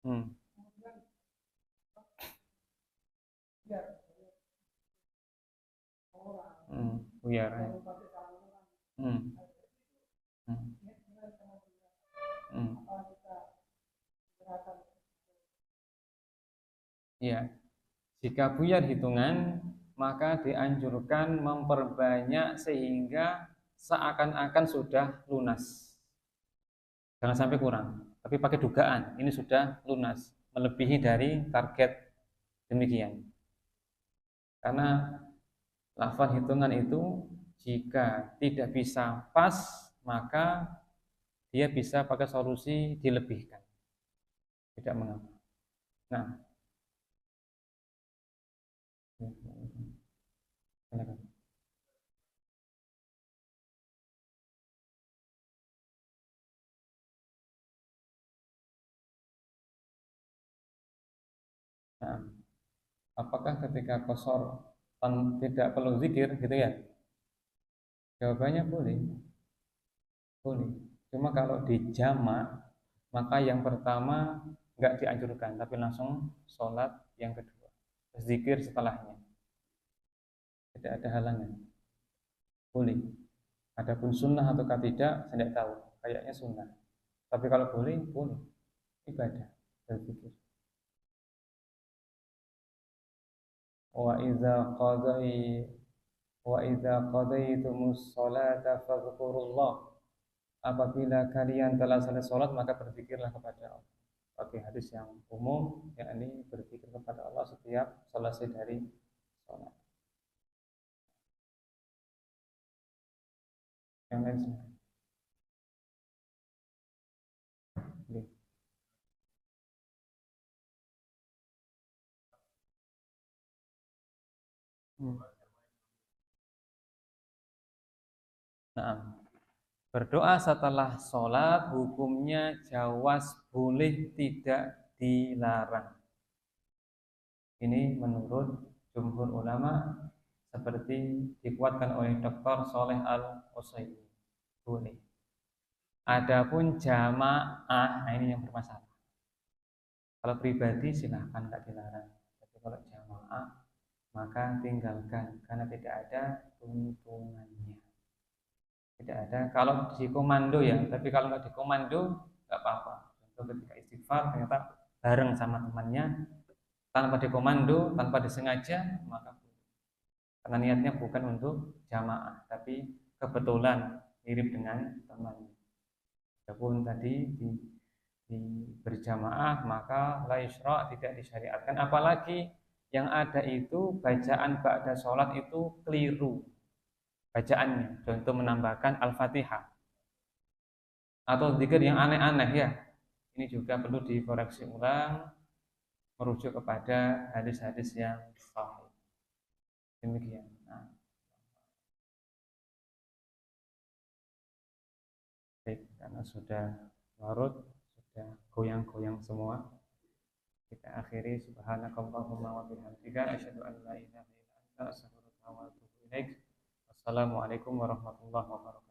Hmm. Buyar. Hmm. Hmm. Hmm. Ya, jika buyar hitungan, maka dianjurkan memperbanyak sehingga seakan-akan sudah lunas. Jangan sampai kurang, tapi pakai dugaan, ini sudah lunas, melebihi dari target demikian. Karena lafaz hitungan itu jika tidak bisa pas, maka dia bisa pakai solusi dilebihkan. Tidak mengapa. Nah, silakan. Nah, apakah ketika qashar tidak perlu zikir gitu ya? Jawabannya boleh. Boleh. Cuma kalau di jamak, maka yang pertama nggak dianjurkan, tapi langsung sholat yang kedua. Zikir setelahnya. Tidak ada halangan. Boleh. Adapun sunnah atau tidak, saya tidak tahu. Kayaknya sunnah. Tapi kalau boleh, boleh. Ibadah. Berzikir. Wa idza qadai wa idza qadaitumus sholata fadhkurullah apabila kalian telah selesai sholat maka berzikirlah kepada Allah. Pakai hadis yang umum, yakni berzikir kepada Allah setiap selesai dari sholat. Yang lain silakan. Oke. Hmm. Nah, berdoa setelah sholat hukumnya jawaz, boleh, tidak dilarang. Ini menurut jumhur ulama seperti dikuatkan oleh Dr. Soleh Al-Utsaimin. Boleh. Adapun jamaah, nah ini yang bermasalah. Kalau pribadi silahkan, nggak dilarang. Tapi kalau jamaah maka tinggalkan karena tidak ada tuntunannya. Tidak ada. Kalau di komando ya, tapi kalau nggak di komando nggak apa-apa. Contoh ketika istighfar ternyata bareng sama temannya tanpa dikomando, tanpa disengaja, maka karena niatnya bukan untuk jamaah, tapi kebetulan mirip dengan temannya. Adapun tadi di berjamaah maka la yusra, tidak disyariatkan, apalagi yang ada itu bacaan ba'da sholat itu keliru bacaannya, contoh menambahkan al-fatihah atau zikir yang aneh-aneh ya, ini juga perlu dikoreksi ulang, merujuk kepada hadis-hadis yang sahih. Demikian. Nah, baik, karena sudah larut, sudah goyang-goyang semua, kita akhiri. Subhanakallahumma wa bihamdika asyhadu an la ilaha illa anta astaghfiruka wa atubu ilaik. Wassalamualaikum warahmatullahi wabarakatuh.